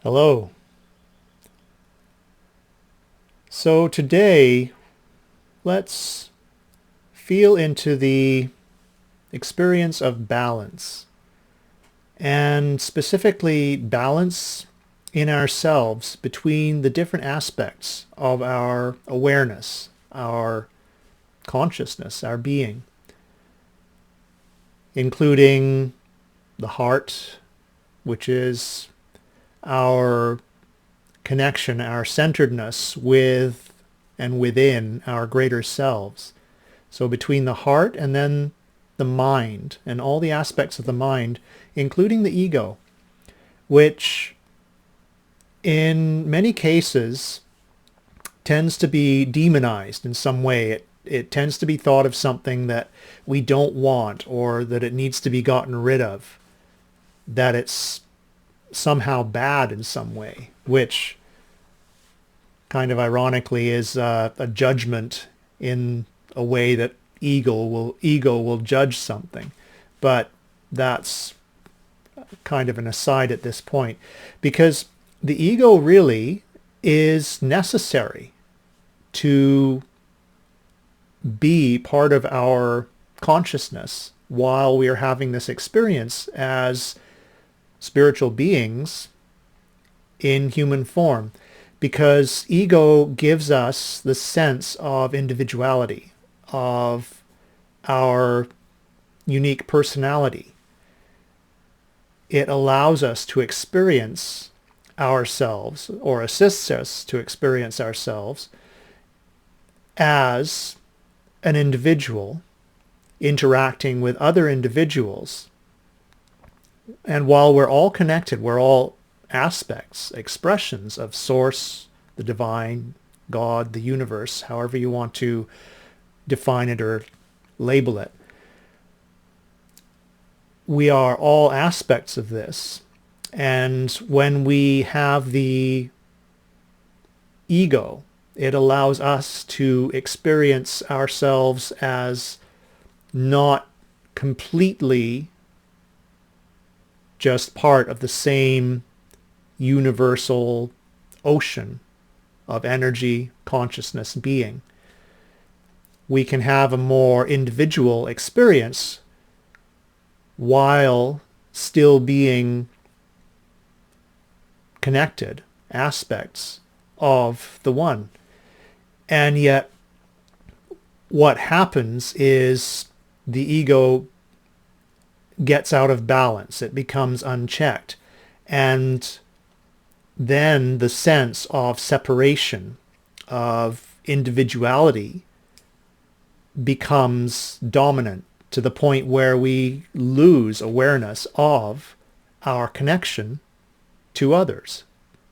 Hello. So today, let's feel into the experience of balance, and specifically balance in ourselves between the different aspects of our awareness, our consciousness, our being, including the heart, which is our connection, our centeredness with and within our greater selves. So between the heart and then the mind and all the aspects of the mind, including the ego, which in many cases tends to be demonized in some way. It tends to be thought of something that we don't want, or that it needs to be gotten rid of, that it's somehow bad in some way, which kind of ironically is a judgment in a way that ego will judge something. But that's kind of an aside at this point, because the ego really is necessary to be part of our consciousness while we are having this experience as spiritual beings in human form, because ego gives us the sense of individuality, of our unique personality. It allows us to experience ourselves, or assists us to experience ourselves as an individual interacting with other individuals. And while we're all connected, we're all aspects, expressions of Source, the divine, God, the universe, however you want to define it or label it. We are all aspects of this. And when we have the ego, it allows us to experience ourselves as not completely just part of the same universal ocean of energy, consciousness, being. We can have a more individual experience while still being connected aspects of the one. And yet what happens is the ego gets out of balance. It becomes unchecked. And then the sense of separation, of individuality, becomes dominant to the point where we lose awareness of our connection to others,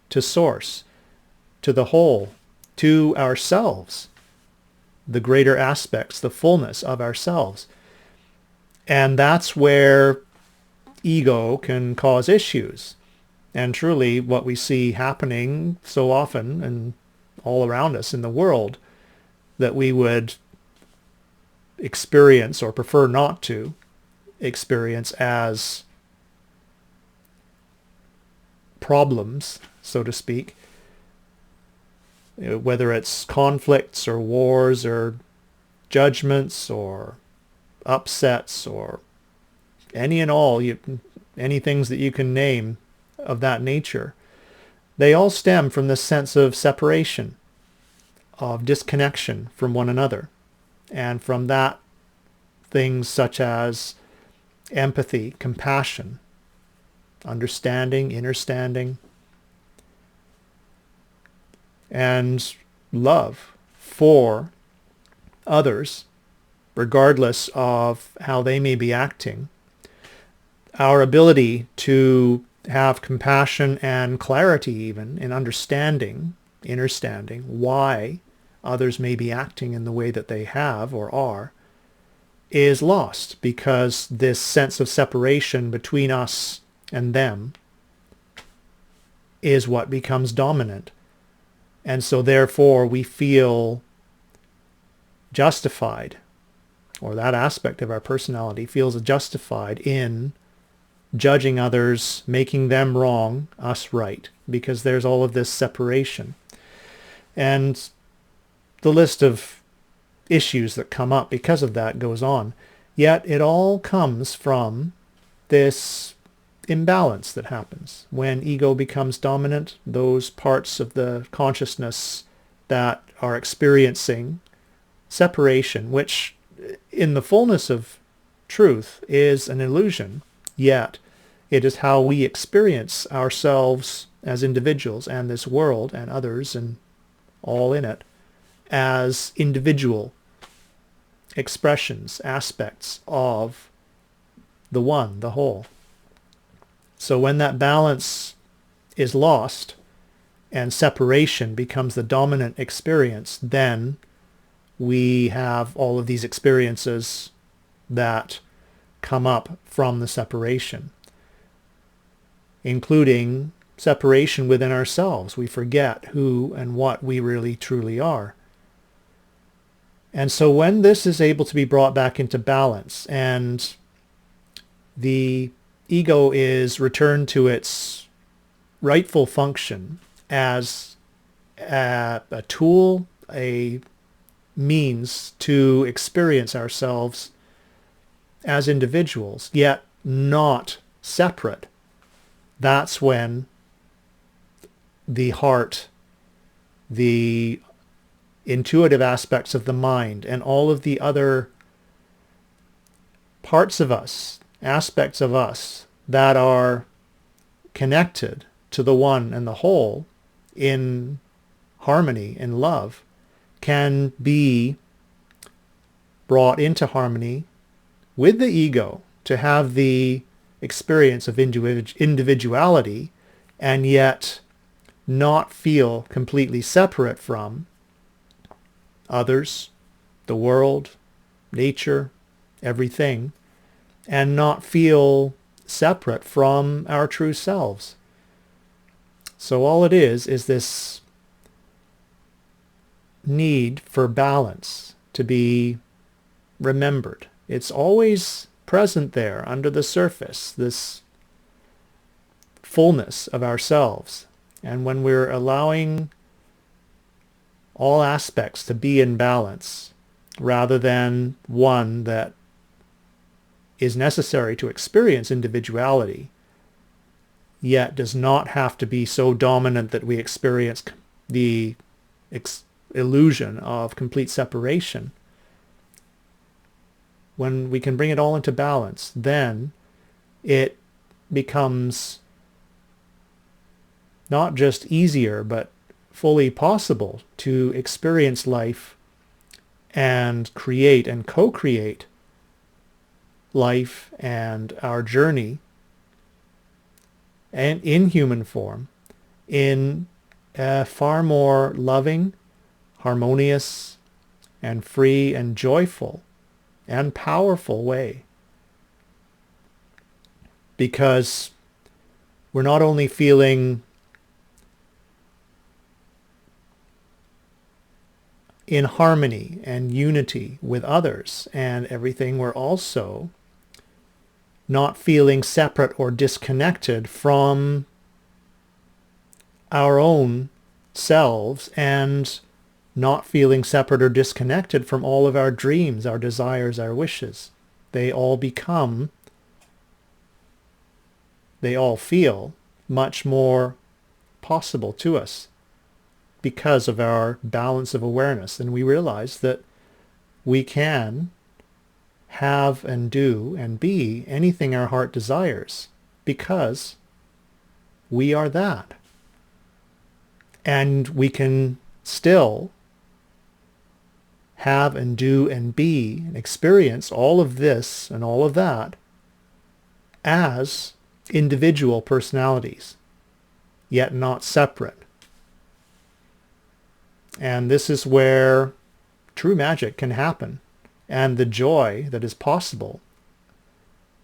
to Source, to the whole, to ourselves, the greater aspects, the fullness of ourselves. And that's where ego can cause issues. And truly what we see happening so often and all around us in the world, that we would experience or prefer not to experience as problems, so to speak, whether it's conflicts or wars or judgments or upsets or any and all, any things that you can name of that nature, they all stem from this sense of separation, of disconnection from one another. And from that, things such as empathy, compassion, understanding, understanding, and love for others, regardless of how they may be acting. Our ability to have compassion and clarity even in understanding, understanding why others may be acting in the way that they have or are, is lost, because this sense of separation between us and them is what becomes dominant. And so therefore we feel justified, or that aspect of our personality feels justified in judging others, making them wrong, us right, because there's all of this separation. And the list of issues that come up because of that goes on. Yet it all comes from this imbalance that happens. When ego becomes dominant, those parts of the consciousness that are experiencing separation, which in the fullness of truth is an illusion, yet it is how we experience ourselves as individuals and this world and others and all in it as individual expressions, aspects of the one, the whole. So when that balance is lost and separation becomes the dominant experience, then we have all of these experiences that come up from the separation, including separation within ourselves. We forget who and what we really truly are. And so when this is able to be brought back into balance and the ego is returned to its rightful function as a tool, a means to experience ourselves as individuals, yet not separate, that's when the heart, the intuitive aspects of the mind, and all of the other parts of us, aspects of us that are connected to the one and the whole in harmony, in love, can be brought into harmony with the ego to have the experience of individuality and yet not feel completely separate from others, the world, nature, everything, and not feel separate from our true selves. So all it is this need for balance to be remembered. It's always present there under the surface, this fullness of ourselves. And when we're allowing all aspects to be in balance rather than one that is necessary to experience individuality, yet does not have to be so dominant that we experience the illusion of complete separation. When we can bring it all into balance, then it becomes not just easier, but fully possible to experience life and create and co-create life and our journey and in human form in a far more loving, harmonious, and free and joyful and powerful way. Because we're not only feeling in harmony and unity with others and everything, we're also not feeling separate or disconnected from our own selves and not feeling separate or disconnected from all of our dreams, our desires, our wishes. They all feel much more possible to us because of our balance of awareness. And we realize that we can have and do and be anything our heart desires because we are that. And we can still have and do and be and experience all of this and all of that as individual personalities, yet not separate. And this is where true magic can happen, and the joy that is possible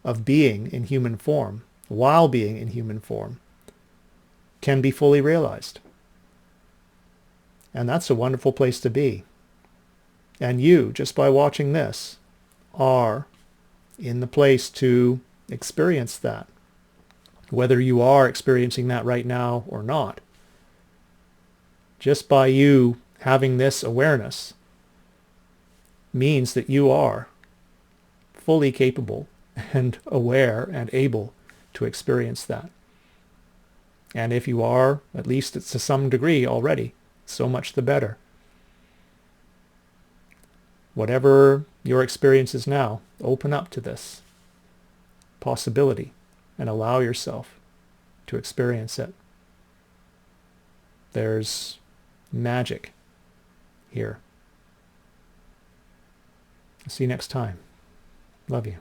of being in human form, while being in human form, can be fully realized. And that's a wonderful place to be. And you, just by watching this, are in the place to experience that. whether you are experiencing that right now or not. Just by you having this awareness means that you are fully capable and aware and able to experience that. And if you are, at least it's to some degree already, so much the better. Whatever your experience is now, open up to this possibility and allow yourself to experience it. There's magic here. See you next time. Love you.